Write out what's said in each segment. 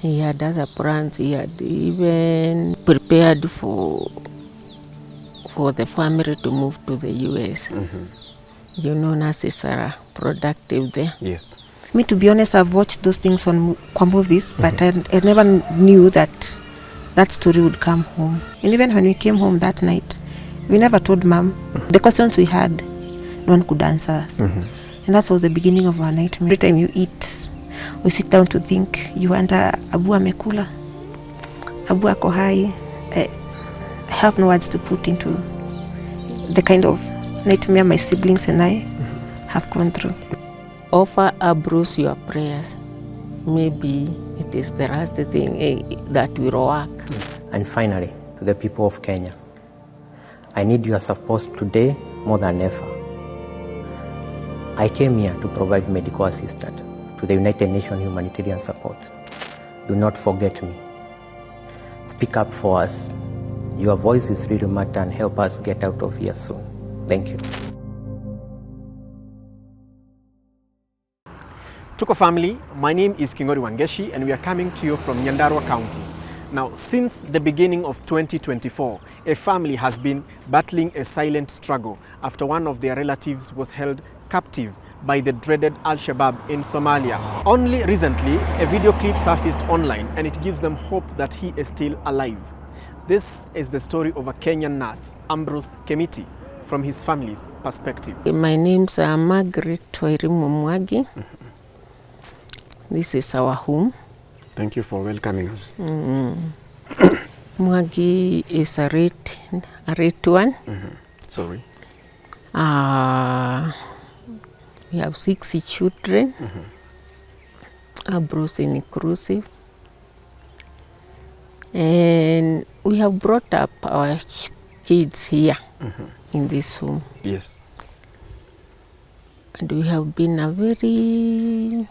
He had other plans. He had even prepared for the family to move to the US. You know, nurses are productive there. Yes. Me, to be honest, I've watched those things on movies, but I never knew that that story would come home. And even when we came home that night, we never told Mom. The questions we had, no one could answer us. And that was the beginning of our nightmare. Every time you eat, we sit down to think, you wonder, Abu amekula, Abu ako hai. I have no words to put into the kind of nightmare my siblings and I have gone through. Offer Ambrose your prayers. Maybe it is the last thing that will work. And finally, to the people of Kenya, I need your support today more than ever. I came here to provide medical assistance to the United Nations humanitarian support. Do not forget me. Speak up for us. Your voices really matter and help us get out of here soon. Thank you. Tuko family, my name is Kingori Wangeshi and we are coming to you from Nyandarua County. Now, since the beginning of 2024, a family has been battling a silent struggle after one of their relatives was held captive by the dreaded Al-Shabaab in Somalia. Only recently, a video clip surfaced online and it gives them hope that he is still alive. This is the story of a Kenyan nurse, Ambrose Kimiti, from his family's perspective. My name's Margaret Wairimu Mwagi. This is our home. Thank you for welcoming us. Mwagi is a rate one. Sorry. We have 6 children. Ambrose inclusive. And we have brought up our kids here in this home. Yes. And we have been a very,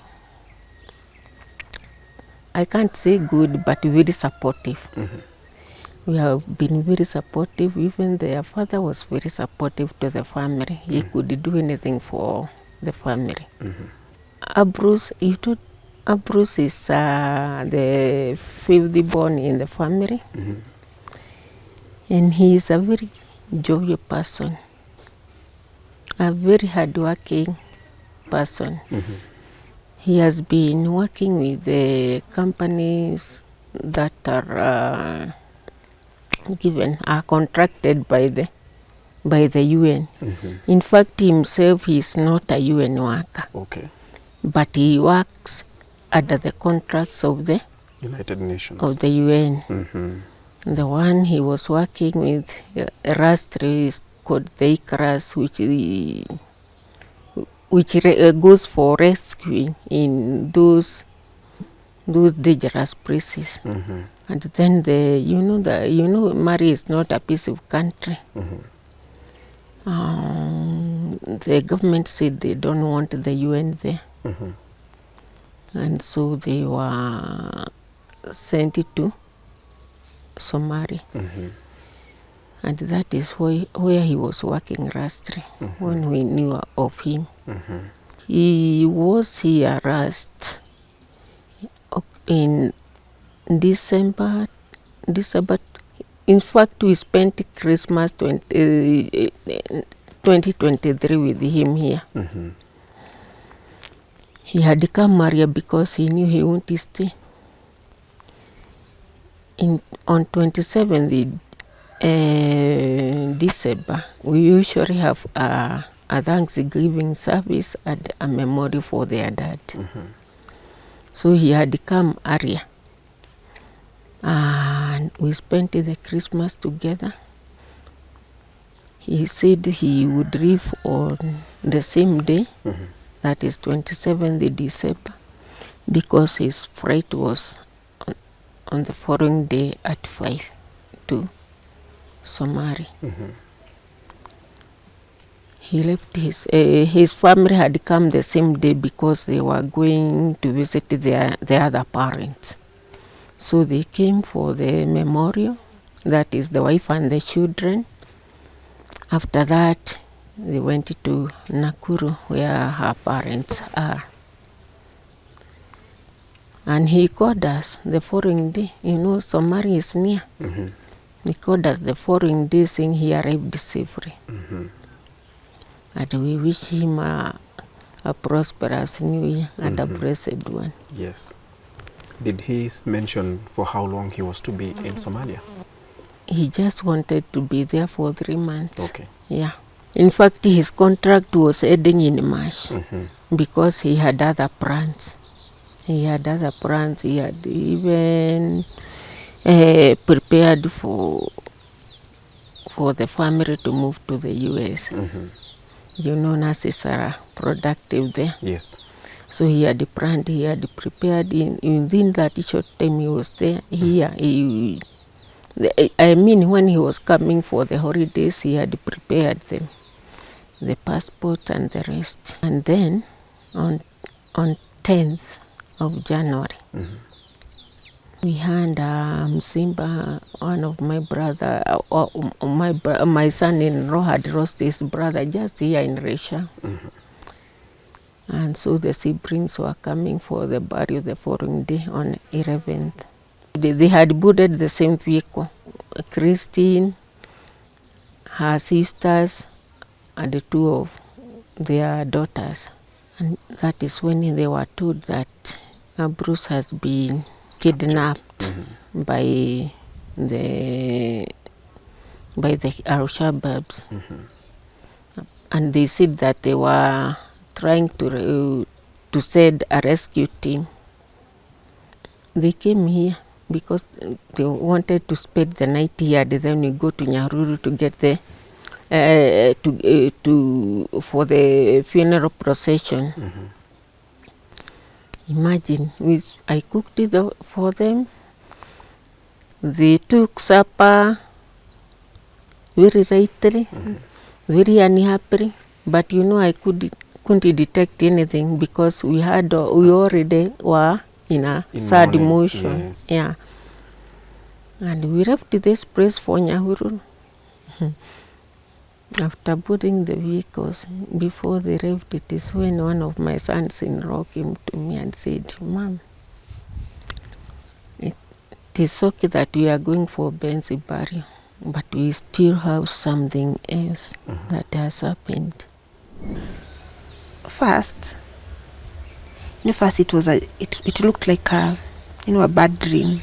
I can't say good, but very supportive. We have been very supportive. Even their father was very supportive to the family. He could do anything for the family. Ambrose, Ambrose is the 5th born in the family. And he is a very jovial person, a very hardworking person. He has been working with the companies that are contracted by the UN. In fact, himself, he is not a UN worker. Okay. But he works under the contracts of the United Nations. Of the UN. The one he was working with, Rastri, is called the ICRAS, which goes for rescuing in those dangerous places. And then Mali is not a peaceful country. The government said they don't want the UN there. And so they were sent to Somalia. And that is where he was working Rastri when we knew of him. He was here last in December. In fact, we spent Christmas 2023 with him here. He had come Maria because he knew he wanted to stay. On 27th December, we usually have a Thanksgiving service and a memorial for their dad. So he had come earlier. And we spent the Christmas together. He said he would leave on the same day, that is 27th December, because his flight was on the following day at 5 to Somalia. He left his family had come the same day because they were going to visit the other parents. So they came for the memorial, that is the wife and the children. After that, they went to Nakuru, where her parents are. And he called us the following day. You know, Somalia is near. He called us the following day saying he arrived safely. And we wish him a prosperous new year and a blessed one. Yes. Did he mention for how long he was to be in Somalia? He just wanted to be there for 3 months. Okay. Yeah. In fact, his contract was ending in March because he had other plans. He had even prepared for the family to move to the US. You know, nurses are productive there. Yes. So he had planned, he had prepared. Within that short time he was there. When he was coming for the holidays, he had prepared them, the passport and the rest. And then on 10th of January, we had Msimba, one of my brother, my son-in-law had lost his brother just here in Resha. And so the siblings were coming for the burial the following day on 11th. They had boarded the same vehicle. Christine, her sisters, and the 2 of their daughters. And that is when they were told that Bruce has been kidnapped by the Al-Shabaabs. And they said that they were trying to send a rescue team. They came here because they wanted to spend the night here, and then we go to Nyahururu to get for the funeral procession. Imagine, I cooked it for them. They took supper very rightly, very unhappily, but you know, I couldn't detect anything because we already were in a sad emotion. Yes. Yeah. And we left this place for Nyahururu. After boarding the vehicles, before they left, it is when one of my sons-in-law came to me and said, "Mom, it is okay that we are going for Ben's burial, but we still have something else that has happened." First it was it looked like a bad dream.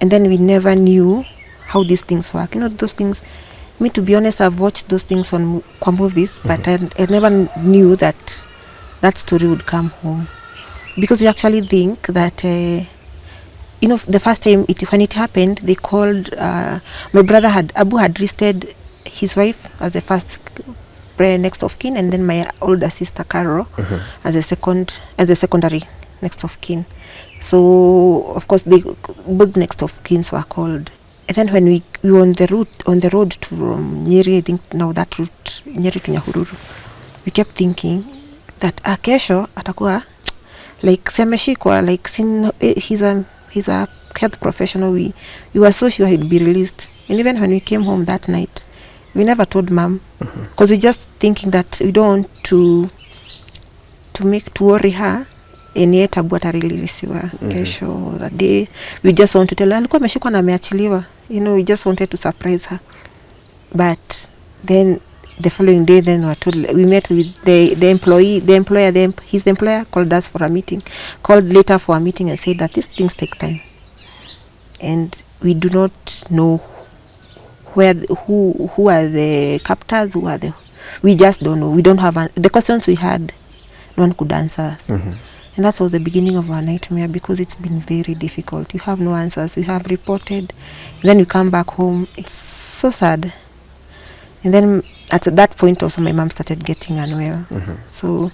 And then we never knew how these things work. You know, those things, me to be honest, I've watched those things on movies, but I never knew that story would come home. Because we actually think that, the first time when it happened, they called, my brother Abu had listed his wife as the first next of kin, and then my older sister Carol as the secondary next of kin. So of course both next of kins were called. And then when we were on the road to Nyeri, I think now that route Nyeri to Nyahururu, we kept thinking that kesho atakuwa like semeshikwa, like he's a health professional. We were so sure he'd be released. And even when we came home that night, we never told Mom, because we just thinking that we don't want to worry her. And yet Abu atareleasiwa kesho that day. We just want to tell her alikuwa ameshikwa na ameachiliwa. We just wanted to surprise her. But then the following day, then we met with his employer called us for a meeting, called later for a meeting and said that these things take time. And we do not know who are the captors, we just don't know. We don't have the questions we had, no one could answer us. And that was the beginning of our nightmare, because it's been very difficult. You have no answers. We have reported. And then you come back home. It's so sad. And then at that point also my mom started getting unwell. So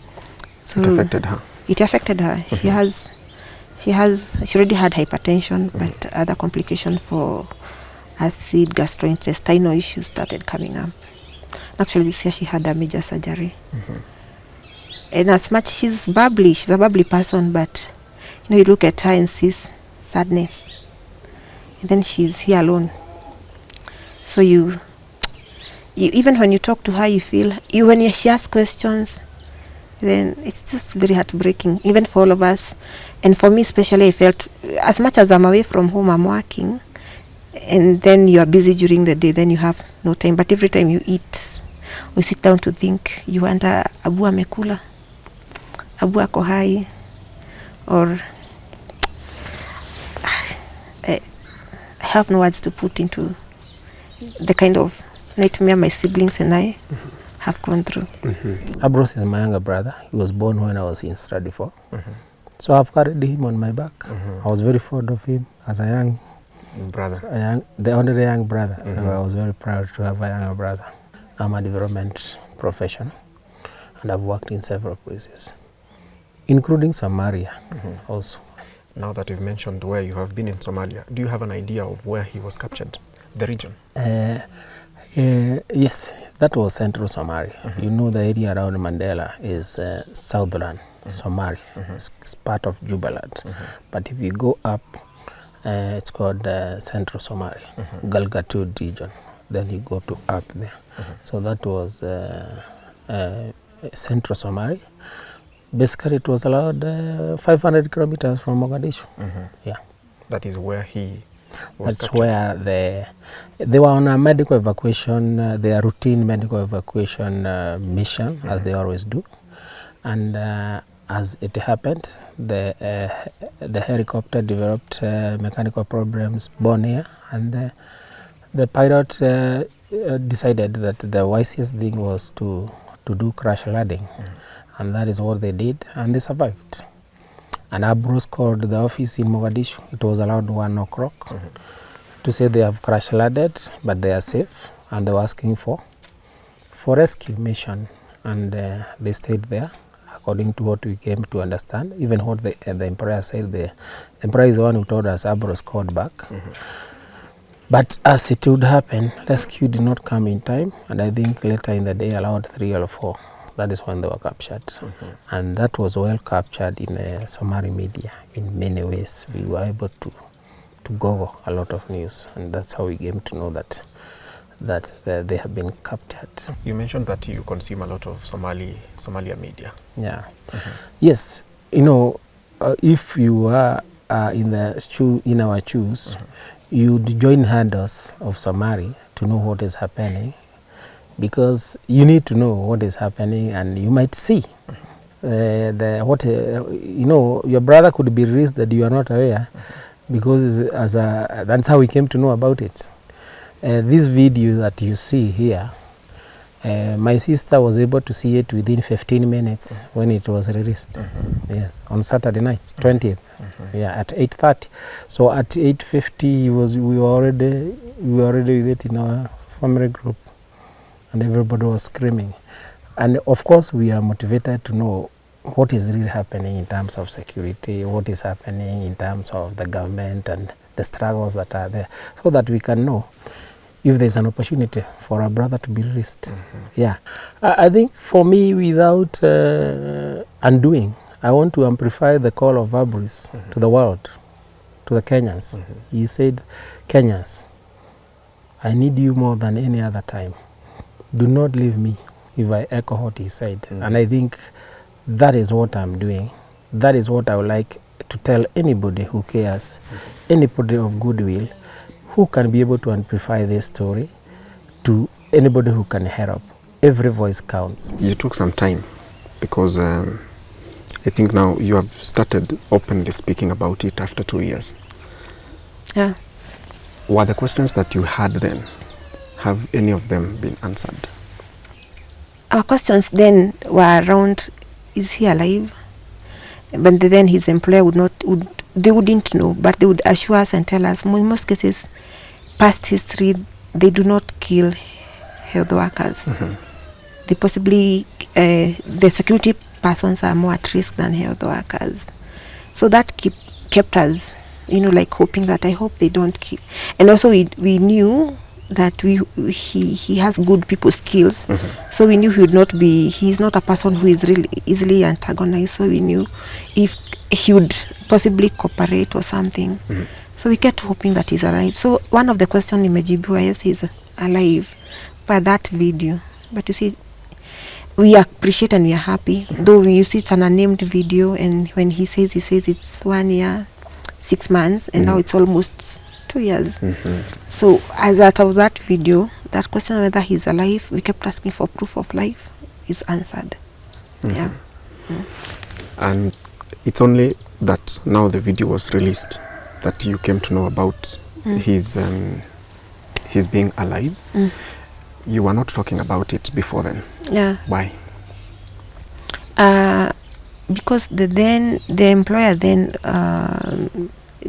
it affected her. It affected her. She already had hypertension, but other complications for acid, gastrointestinal issues started coming up. Actually this year she had a major surgery. And as much she's a bubbly person, but you look at her and see sadness. And then she's here alone. So you even when you talk to her, you feel when she asks questions, then it's just very heartbreaking, even for all of us. And for me especially, I felt as much as I'm away from home, I'm working, and then you are busy during the day, then you have no time. But every time you eat or sit down to think, you wonder, Abu amekula, Abu ako hai, or I have no words to put into the kind of nightmare my siblings and I have gone through. Ambrose is my younger brother. He was born when I was in study 4. So I've carried him on my back. I was very fond of him as a young brother, the only young brother. So I was very proud to have a younger brother. I'm a development professional, and I've worked in several places, including Somalia also. Now that you've mentioned where you have been in Somalia, do you have an idea of where he was captured, the region? Yes, that was central Somalia. You know, the area around Mandela is southern Somalia. It's part of Jubaland. But if you go up, it's called central Somalia, Galgatud region. Then you go to up there. So that was central Somalia. Basically, it was about 500 kilometers from Mogadishu. Yeah, that is where he was. That's captured. Where they were on a medical evacuation, their routine medical evacuation mission, as they always do. And as it happened, the helicopter developed mechanical problems, born here, and the pilot decided that the wisest thing was to do crash landing. And that is what they did, and they survived. And Ambrose called the office in Mogadishu. It was around 1 o'clock to say they have crash landed, but they are safe, and they were asking for rescue mission. And they stayed there, according to what we came to understand. Even what the employer said, the employer is the one who told us Ambrose called back. But as it would happen, rescue did not come in time, and I think later in the day, around 3 or 4, that is when they were captured. And that was well captured in Somali media in many ways. We were able to go a lot of news, and that's how we came to know that they have been captured. You mentioned that you consume a lot of Somalia media. Yeah. Yes. You know, if you are in our shoes, you'd join handles of Somali to know what is happening, because you need to know what is happening, and you might see you know, your brother could be released that you are not aware, because that's how we came to know about it. This video that you see here, my sister was able to see it within 15 minutes when it was released. Yes, on Saturday night, 20th. Yeah, at 8:30. So at 8:50, we were already with it in our family group, and everybody was screaming. And of course, we are motivated to know what is really happening in terms of security, what is happening in terms of the government and the struggles that are there, so that we can know if there's an opportunity for a brother to be released. Yeah, I think for me, without undoing, I want to amplify the call of Ambrose to the world, to the Kenyans. He said, Kenyans, I need you more than any other time. Do not leave me, if I echo what he said. And I think that is what I'm doing. That is what I would like to tell anybody who cares, anybody of goodwill, who can be able to amplify this story to anybody who can help. Every voice counts. You took some time, because I think now you have started openly speaking about it after 2 years. Yeah. Were the questions that you had then, have any of them been answered? Our questions then were around, is he alive? But then his employer they wouldn't know, but they would assure us and tell us, in most cases, past history, they do not kill health workers. They possibly, the security persons are more at risk than health workers. So that kept us, like hoping that I hope they don't kill. And also we knew that he has good people skills, so we knew he's not a person who is really easily antagonized, so we knew if he would possibly cooperate or something. So we kept hoping that he's alive. So one of the questions imejibiwa, yes, he's alive by that video. But you see, we appreciate and we are happy. Though you see it's an unnamed video, and when he says it's 1 year, 6 months, and now it's almost 2 years. So as out of that video, that question whether he's alive, we kept asking for proof of life, is answered. Yeah. And it's only that now the video was released that you came to know about his being alive. You were not talking about it before then. Yeah. Why? Because the employer then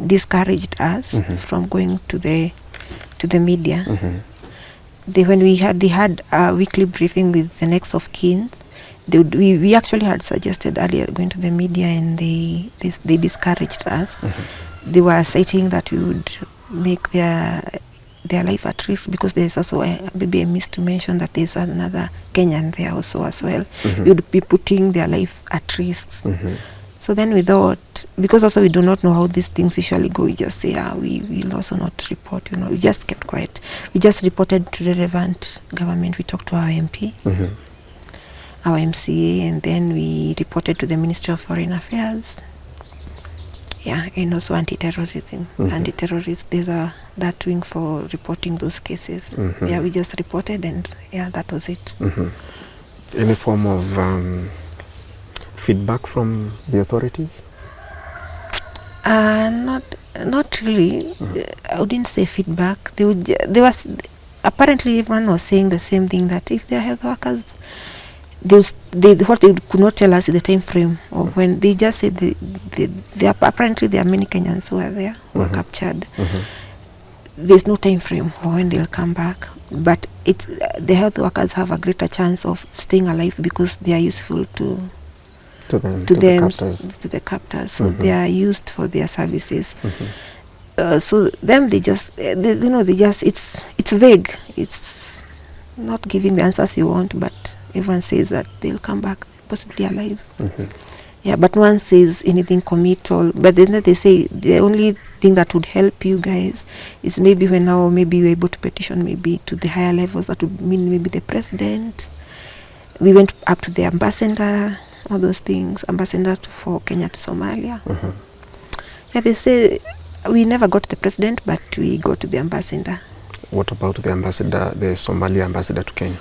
discouraged us from going to the media. When they had a weekly briefing with the next of kin, we actually had suggested earlier going to the media, and they discouraged us. They were citing that we would make their life at risk, because there's also maybe a miss to mention that there's another Kenyan there also as well. We would be putting their life at risk. So then we thought, because also we do not know how these things usually go, we just say, we will also not report, we just kept quiet. We just reported to relevant government. We talked to our MP, our MCA, and then we reported to the Ministry of Foreign Affairs. Yeah, and also anti-terrorism. Anti-terrorists, there's that wing for reporting those cases. Yeah, we just reported, and yeah, that was it. Any form of feedback from the authorities? Not really. I wouldn't say feedback. There was apparently everyone was saying the same thing, that if they are health workers, what they could not tell us is the time frame of when. They just said apparently there are many Kenyans who are there, who are captured. There's no time frame for when they'll come back, but it's the health workers have a greater chance of staying alive because they are useful to the captors. So they are used for their services. So them they just it's vague. It's not giving the answers you want, but everyone says that they'll come back possibly alive. Yeah, but no one says anything committal. But then they say the only thing that would help you guys is maybe when now maybe you're able to petition maybe to the higher levels. That would mean maybe the president. We went up to the ambassador, all those things, ambassador for Kenya to Somalia. Yeah, they say we never got the president, but we go to the ambassador. What about the ambassador, the Somalia ambassador to Kenya?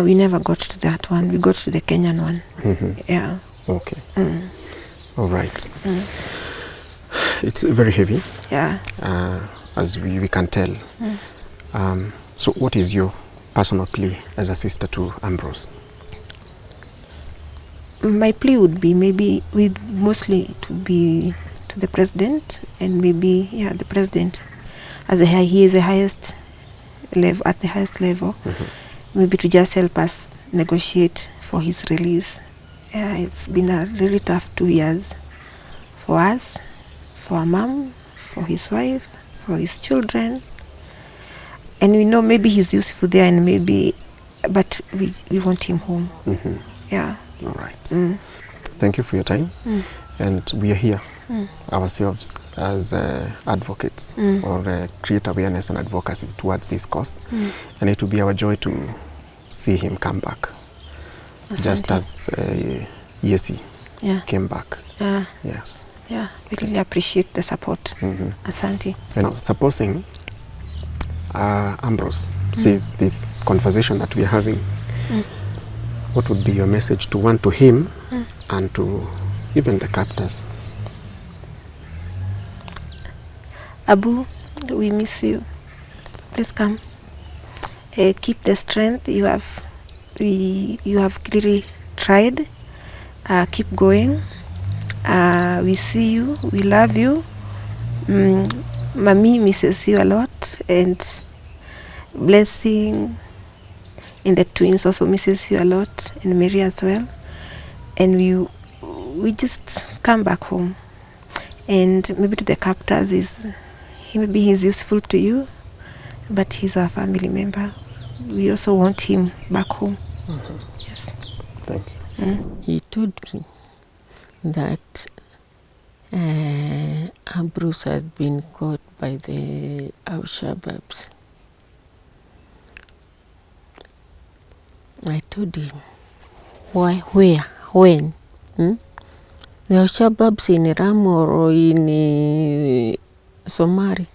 We never got to that one. We got to the Kenyan one. Yeah. Okay. All right. It's very heavy. Yeah. As we can tell. So what is your personal plea as a sister to Ambrose? My plea would be mostly to be to the president, and maybe the president he is the highest level, at the highest level. Maybe to just help us negotiate for his release. Yeah, it's been a really tough 2 years for us, for our mom, for his wife, for his children. And we know maybe he's useful there, and but we want him home. Yeah. All right. Thank you for your time. And we are here ourselves as advocates, or create awareness and advocacy towards this cause. And it will be our joy to see him come back. Asante. Just as Yesi came back. Yeah. Yes. Yeah, we really appreciate the support. Asante. And supposing Ambrose sees this conversation that we are having, what would be your message to him and to even the captors? Abu, we miss you. Please come. Keep the strength you have. You have really tried. Keep going. We see you. We love you. Mommy misses you a lot, and Blessing and the twins also misses you a lot, and Mary as well. And we just come back home. And maybe to the captors maybe he's useful to you, but he's our family member. We also want him back home. Yes. Thank you. He told me that Ambrose has been caught by the Al-Shabaabs. I told him, why, where, when? The Shababs in Ram or in Somali?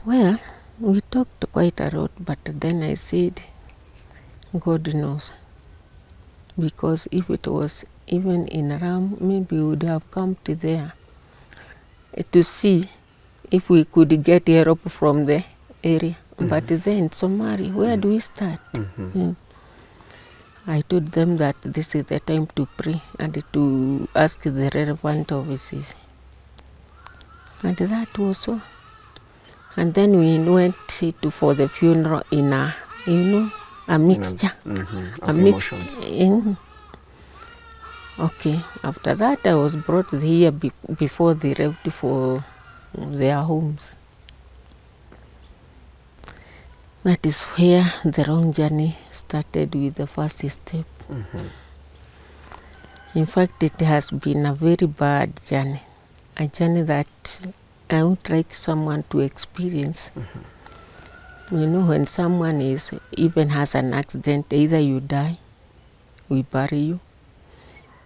Well, we talked quite a lot, but then I said, God knows. Because if it was even in Ram, maybe we would have come to there to see if we could get help from the area. But then Somali, where do we start? I told them that this is the time to pray and to ask the relevant offices. And that was so. And then we went for the funeral in a, a mixture. Of emotions. Okay, after that I was brought here before they left for their homes. That is where the long journey started with the first step. In fact, it has been a very bad journey, a journey that I would like someone to experience. When someone even has an accident, either you die, we bury you,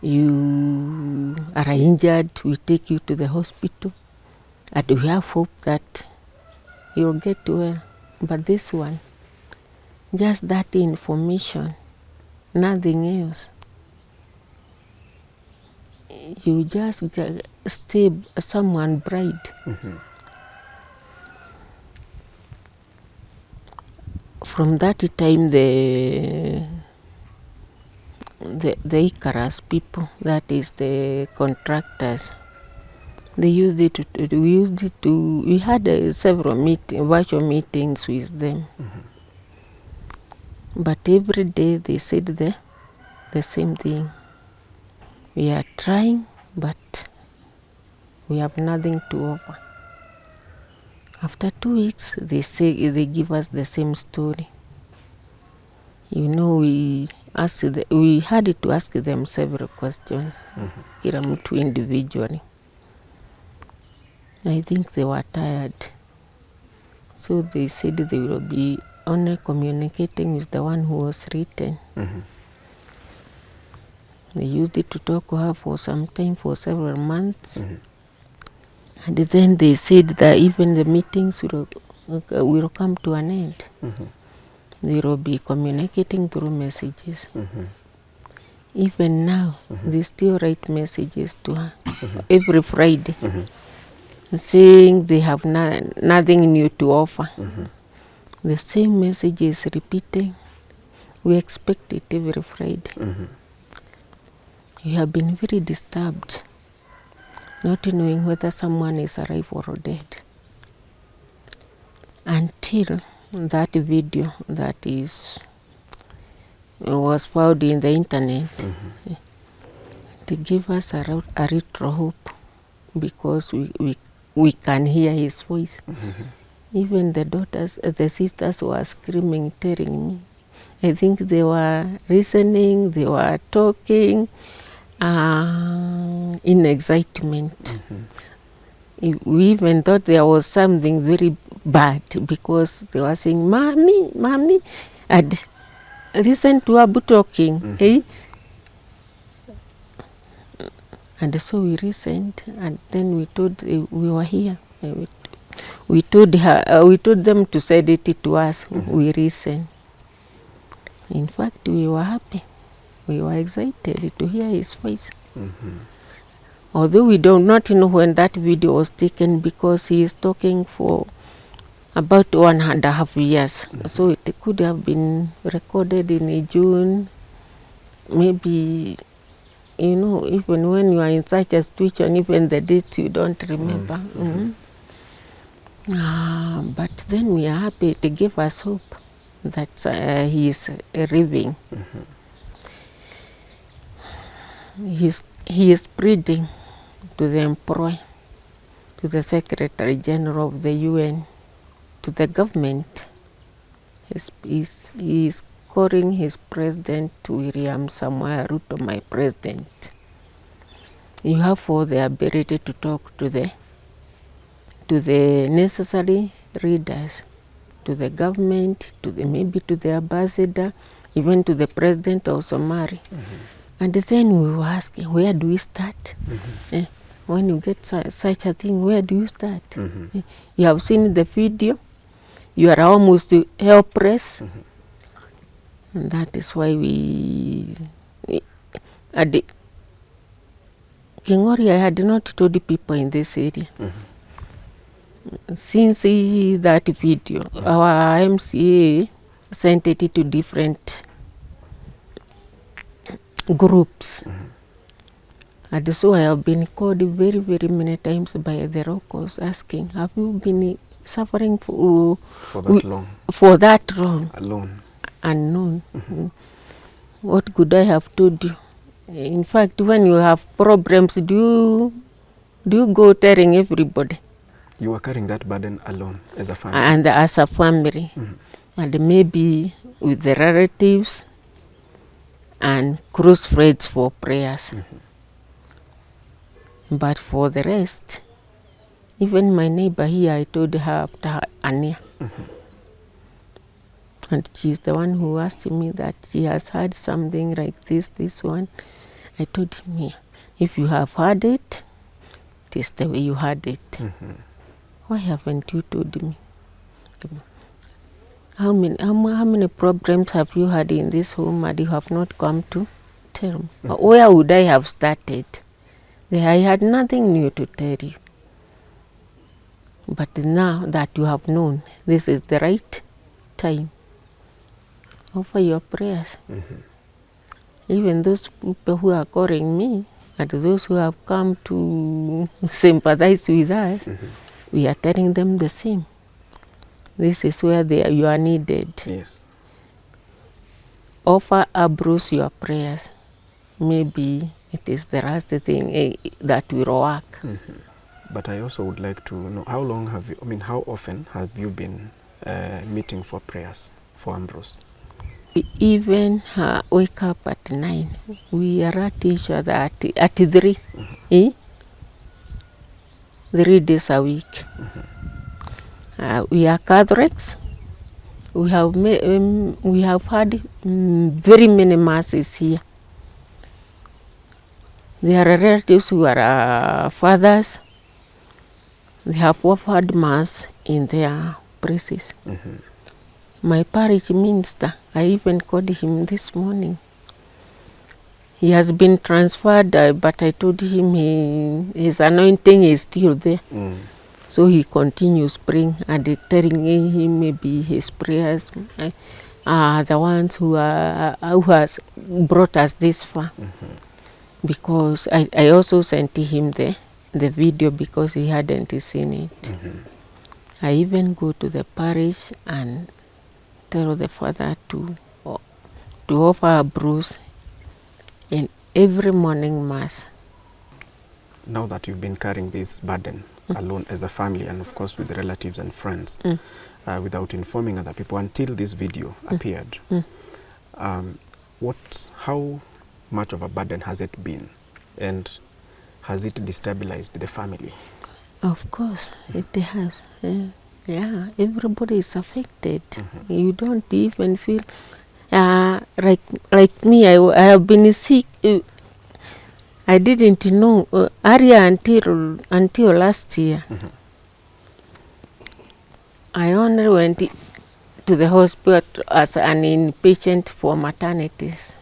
you are injured, we take you to the hospital, and we have hope that you'll get well. But this one, just that information, nothing else. You just stay someone bride. From that time, the Icarus people, that is the contractors, they used it we had several virtual meetings with them. But every day they said the same thing. We are trying, but we have nothing to offer. After 2 weeks, they give us the same story. We had to ask them several questions, kila mtu individually. I think they were tired. So they said they will be only communicating with the one who was written. They used it to talk to her for some time, for several months. And then they said that even the meetings will come to an end. They will be communicating through messages. Even now, they still write messages to her every Friday, saying they have nothing new to offer. The same message is repeating. We expect it every Friday. You have been very disturbed, not knowing whether someone is alive or dead. Until that video that was found in the internet, to give us a little hope, because we can hear his voice. Even the sisters were screaming, telling me. I think they were listening, they were talking in excitement. We even thought there was something very bad, because they were saying, Mommy, Mommy, and listen to Abu talking. And so we listened, and then we told we were here. We told them to send it to us. We listened. In fact, we were happy. We were excited to hear his voice. Although we do not know when that video was taken, because he is talking for about 1.5 years. So it could have been recorded in June, maybe, even when you are in such a situation, even the date you don't remember. But then we are happy. To give us hope that he is living. He is pleading to the employer, to the Secretary General of the UN, to the government. He is calling his President William Samoei Ruto my president. You have all the ability to talk to the necessary leaders to the government, maybe to the ambassador, even to the president of Somalia. And then we were asking, where do we start? When you get such a thing, where do you start? You have seen the video, you are almost helpless. And that is why Kingori, I had not told the people in this area. Since that video, our MCA sent it to different groups. And so I have been called very, very many times by the locals asking, have you been suffering for that long? For that long. Alone. Unknown. What could I have told you? In fact, when you have problems, do you go telling everybody? You are carrying that burden alone as a family. And as a family. And maybe with the relatives and close friends for prayers. But for the rest, even my neighbor here, I told her after Ania. And she's the one who asked me that she has had something like this one. I told him, yeah, if you have had it, it is the way you had it. Why haven't you told me? How many problems have you had in this home and you have not come to tell me? Where would I have started? I had nothing new to tell you. But now that you have known, this is the right time. Offer your prayers. Even those people who are calling me and those who have come to sympathize with us, we are telling them the same. This is where you are needed. Yes. Offer Ambrose your prayers. Maybe it is the last thing that will work. But I also would like to know, how often have you been meeting for prayers for Ambrose? We even wake up at 9. We are at each other at 3. 3 days a week. We are Catholics. We have had very many masses here. There are relatives who are fathers. They have offered mass in their places. My parish minister, I even called him this morning. He has been transferred, but I told him his anointing is still there. So he continues praying and telling him maybe his prayers are the ones who has brought us this far. Because I also sent him the video because he hadn't seen it. I even go to the parish and tell the father to offer Ambrose in every morning mass. Now that you've been carrying this burden alone as a family and of course with relatives and friends, without informing other people until this video appeared, how much of a burden has it been, and has it destabilized the family? Of course, it has. Yeah, everybody is affected. You don't even feel like me. I have been sick. I didn't know earlier until last year. I only went to the hospital as an inpatient for maternities.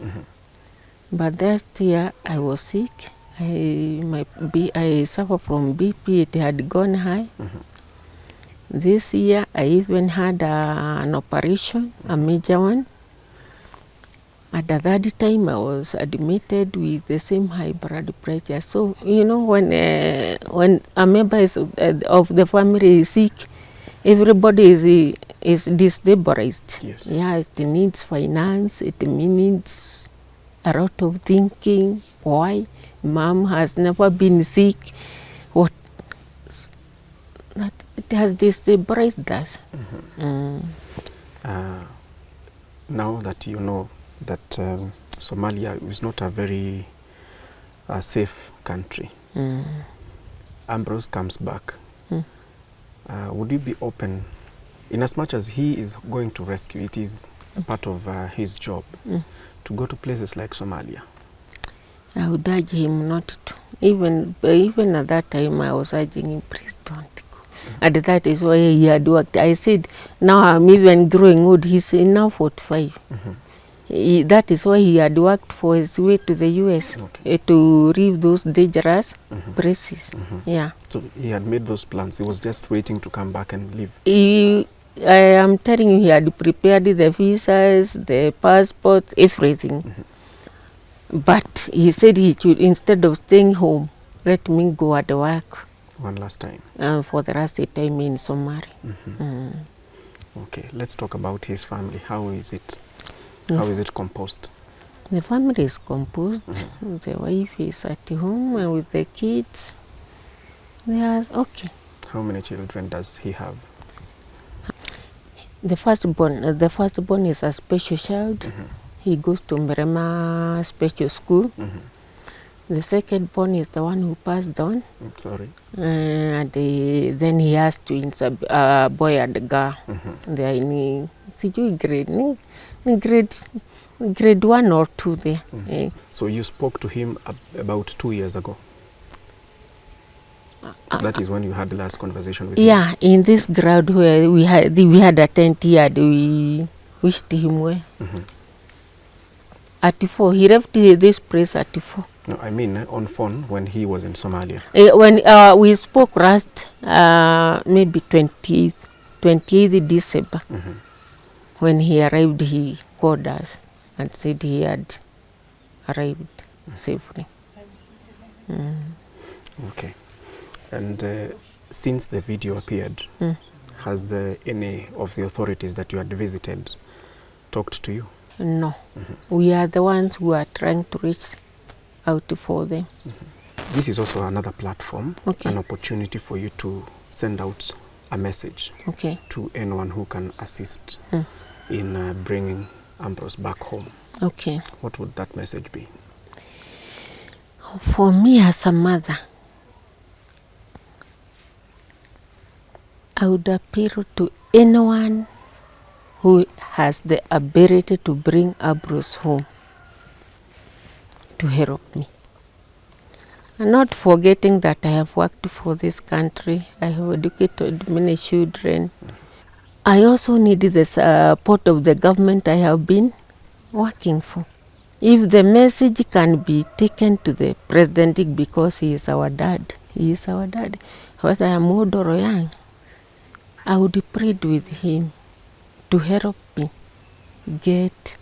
But that year I was sick. I suffer from BP. It had gone high. This year I even had an operation, a major one. At the third time I was admitted with the same high blood pressure. So you know, when a member of the family is sick, everybody is destabilized. Yes. Yeah, it needs finance. It needs a lot of thinking. Why? Mom has never been sick. What? That it has destabilized us. Now that you know that Somalia is not a very safe country, Ambrose comes back. Would you be open In as much as he is going to rescue, it is part of his job to go to places like Somalia. I would urge him not to. Even at that time, I was urging him, please don't go. And that is why he had worked. I said, now I'm even growing old. He's now 45. That is why he had worked for his way to the US to leave those dangerous places. Yeah. So he had made those plans. He was just waiting to come back and leave. I am telling you, he had prepared the visas, the passport, everything. But he said he should, instead of staying home, let me go at work. One last time. For the last time in Somalia. Okay, let's talk about his family. How is it? How is it composed? The family is composed. The wife is at home with the kids. They are okay. How many children does he have? The firstborn is a special child. He goes to Mrema Special School. The second born is the one who passed on. Sorry. And then he has twins, a boy and a girl. They are in grade 1 or 2 there. So you spoke to him about 2 years ago? That is when you had the last conversation with him? Yeah, in this ground where we had a tent here, we wished him well. At 4, he left this place at 4. No, I mean on phone when he was in Somalia. When we spoke last, maybe 28th December, when he arrived, he called us and said he had arrived safely. Okay. And since the video appeared, has any of the authorities that you had visited talked to you? No. We are the ones who are trying to reach out for them. This is also another platform, Okay. an opportunity for you to send out a message Okay. to anyone who can assist in bringing Ambrose back home. Okay. What would that message be? For me as a mother, I would appeal to anyone who has the ability to bring Ambrose home to help me. And not forgetting that I have worked for this country. I have educated many children. I also need the support of the government I have been working for. If the message can be taken to the president, because he is our dad, whether I am old or young, I would plead with him to help me get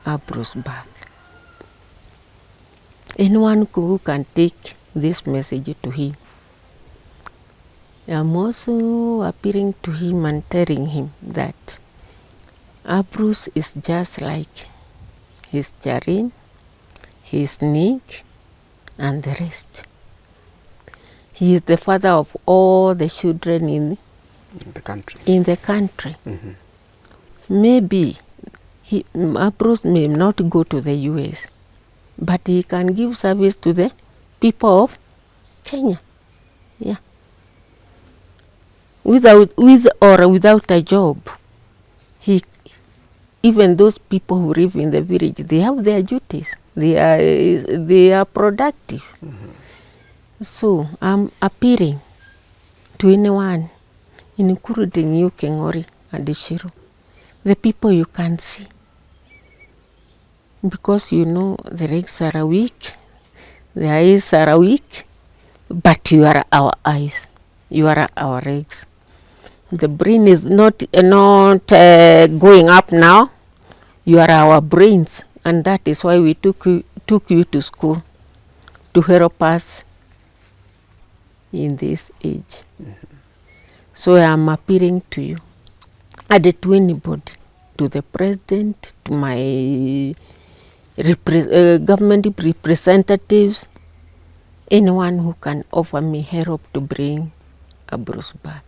Ambrose back. Anyone who can take this message to him. I'm also appealing to him and telling him that Ambrose is just like his Charin, his Nick, and the rest. He is the father of all the children in the country. Maybe Ambrose may not go to the US, but he can give service to the people of Kenya. Yeah. With or without a job, even those people who live in the village, they have their duties. They are productive. So I'm appealing to anyone, including you, Kengori and Shiro, the people you can see, because you know the legs are weak, the eyes are weak, but you are our eyes, you are our legs. The brain is not going up now. You are our brains, and that is why we took you to school to help us in this age. So I am appealing to you, and to anybody, to the president, to my government representatives, anyone who can offer me help to bring Ambrose back.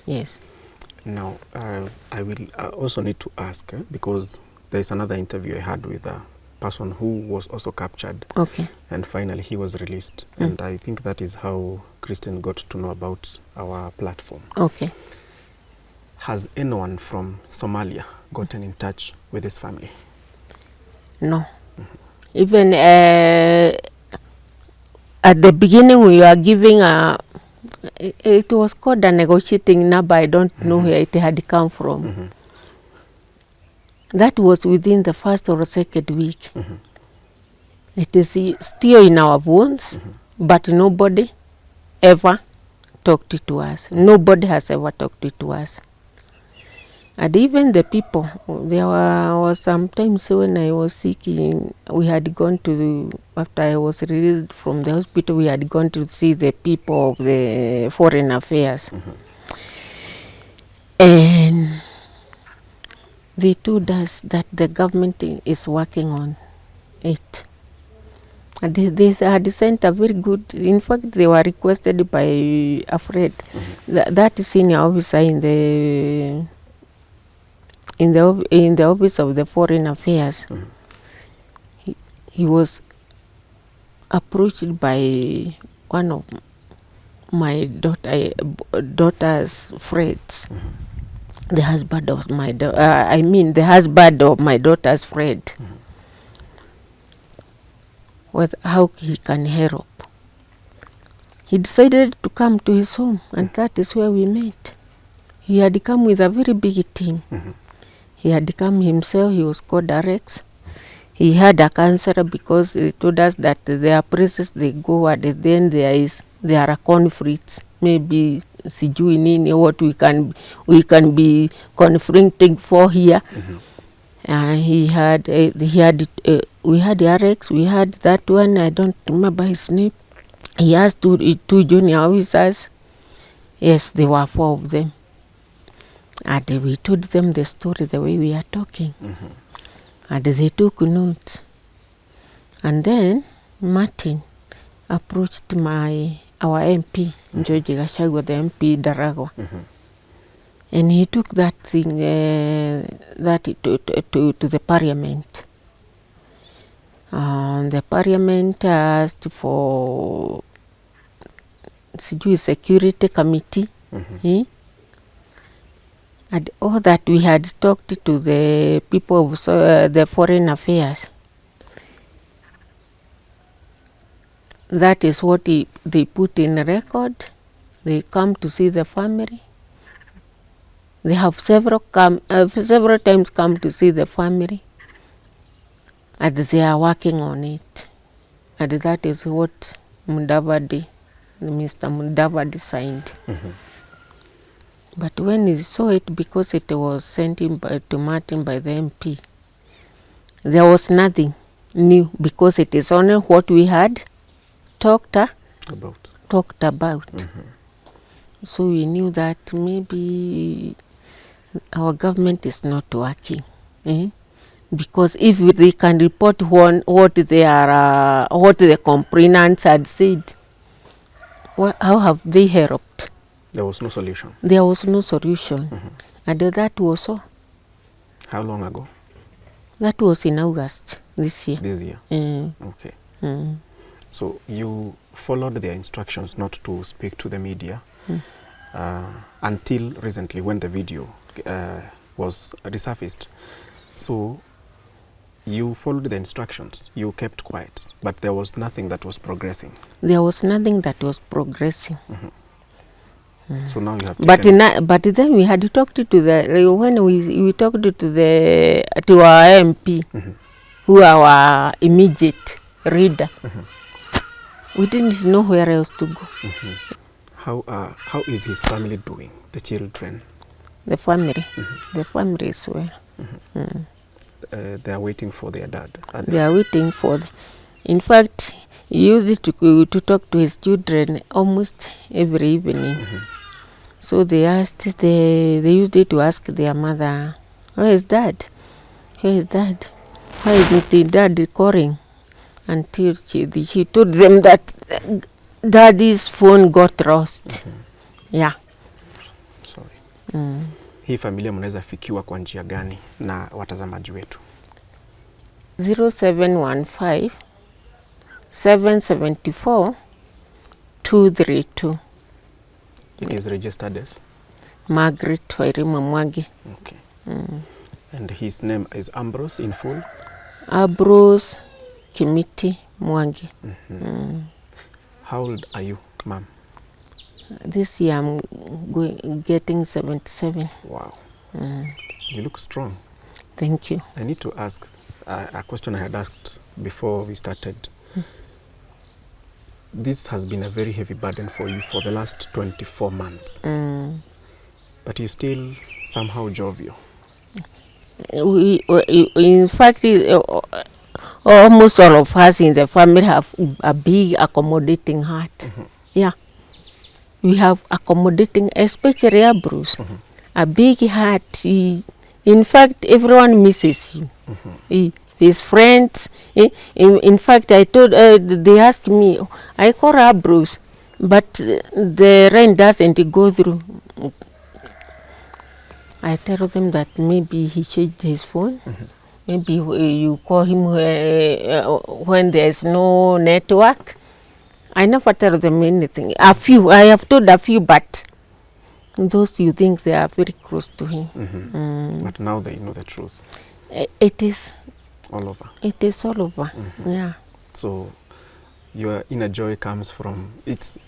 Yes. Now, I will also need to ask, because there is another interview I had with a person who was also captured. Okay. And finally he was released. And I think that is how Christian got to know about our platform. Okay. Has anyone from Somalia gotten in touch with his family? No. Even at the beginning we were giving it was called a negotiating number. I don't know where it had come from. That was within the first or second week. It is still in our wounds, but nobody ever talked to us. Nobody has ever talked to us. And even the people, there was sometimes when I was sick, we had gone to, after I was released from the hospital, we had gone to see the people of the Foreign Affairs. And they told us that the government is working on it. And they had sent a very good, in fact, they were requested by Alfred, that senior officer in the office of the Foreign Affairs. He was approached by one of my daughter's friends, the husband of my the husband of my daughter's friend, with how he can help. He decided to come to his home, and that is where we met. He had come with a very big team. He had come himself. He was called Rex. He had a counselor because they told us that there are places they go and then there are conflicts. Maybe sijui nini what we can be confronting for here. We had Rex. We had that one. I don't remember his name. He has two junior officers. Yes, there were 4 of them. And we told them the story the way we are talking. And they took notes. And then Martin approached our MP, George Gachagua, the MP Daragwa. And he took that thing to the parliament. The parliament asked for security committee. And all that we had talked to the people of the Foreign Affairs. That is what they put in record. They come to see the family. They have several times come to see the family. And they are working on it. And that is what Mr. Mudavadi signed. But when he saw it, because it was sent in to Martin by the MP, there was nothing new, because it is only what we had talked about. So we knew that maybe our government is not working. Because if they can report what the complainants had said, how have they helped? There was no solution. There was no solution. And that was all. How long ago? That was in August this year. This year? Okay. So you followed their instructions not to speak to the media until recently, when the video was resurfaced. So you followed the instructions, you kept quiet, but there was nothing that was progressing. There was nothing that was progressing. So now you have taken... But then we had talked to when we talked to our MP, who our immediate reader. We didn't know where else to go. How is his family doing? The children? The family is well. They are waiting for their dad. They are waiting for. In fact, he used to talk to his children almost every evening. So they used to ask their mother, "Where is dad? Where is dad? Why isn't the dad calling?" Until she told them that daddy's phone got lost. Yeah. Sorry. Hii familia mnaweza fikiwa kwa njia gani na watazamaji wetu? 0715 774 232. It is registered as? Margaret Wairima Mwangi. Okay. And his name is Ambrose in full? Ambrose Kimiti Mwangi. How old are you, ma'am? This year I'm getting 77. Wow. You look strong. Thank you. I need to ask a question I had asked before we started. This has been a very heavy burden for you for the last 24 months. But you're still somehow jovial. In fact, almost all of us in the family have a big accommodating heart. Yeah. We have accommodating, especially Ambrose. A big heart. In fact, everyone misses him. His friends. In fact, I told, they asked me, I call Ambrose, but the rent doesn't go through. I tell them that maybe he changed his phone. Maybe you call him when there's no network. I never tell them anything. A few, I have told a few, but those you think they are very close to him. But now they know the truth. It is all over. It is all over. Yeah. So your inner joy comes from it's.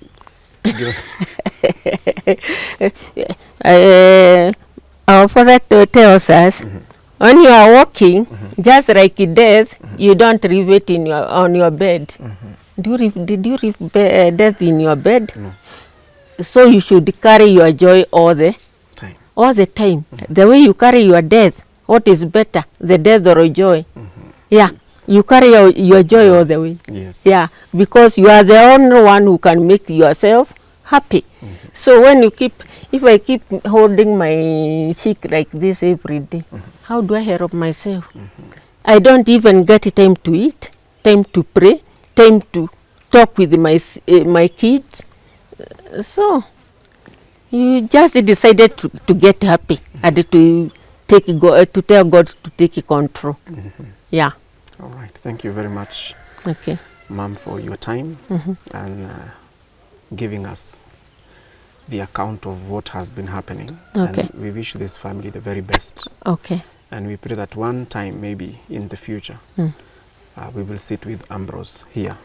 Our father tells us, when you are walking, just like death, you don't leave it in on your bed. Did you leave death in your bed? No. So you should carry your joy all the Time. All the time. The way you carry your death, what is better, the death or joy? Yeah, you carry your joy all the way. Yes. Yeah, because you are the only one who can make yourself happy. So when you if I keep holding my cheek like this every day, how do I help myself? I don't even get time to eat, time to pray, time to talk with my kids. So you just decided to get happy and to tell God to take control. Yeah. All right. Thank you very much, Okay. Ma'am, for your time and giving us the account of what has been happening. Okay. And we wish this family the very best. Okay. And we pray that one time, maybe in the future, we will sit with Ambrose here.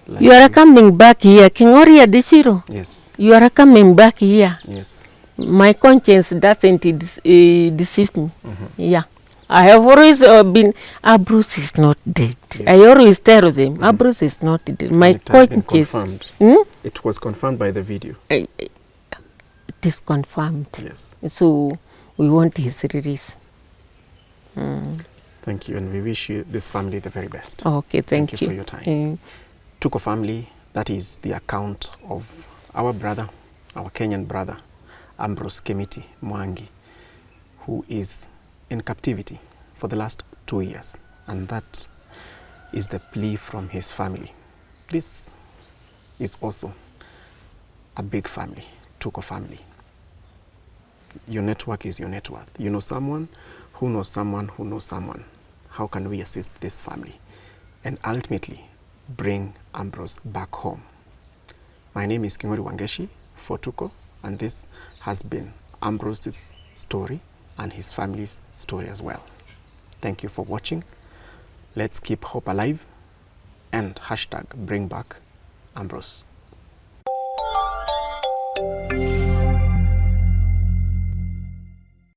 Like You are coming back here, Kingoria Dishiro. Yes. You are coming back here. Yes. My conscience doesn't deceive me. Yeah. I have always been, Ambrose is not dead. Yes. I always tell them, Ambrose is not dead. My And it has been conscience. confirmed. It was confirmed by the video. It is confirmed. Yes. So we want his release. Thank you. And we wish you, this family, the very best. Okay, thank you for your time. Tuko family, that is the account of our brother, our Kenyan brother, Ambrose Kimiti Mwangi, who is in captivity for the last 2 years. And that is the plea from his family. This is also a big family, Tuko family. Your network is your net worth. You know someone who knows someone who knows someone. How can we assist this family? And ultimately, bring Ambrose back home. My name is Kingori Wangeshi for Tuko, and this has been Ambrose's story and his family's story as well. Thank you for watching. Let's keep hope alive and hashtag bring back Ambrose.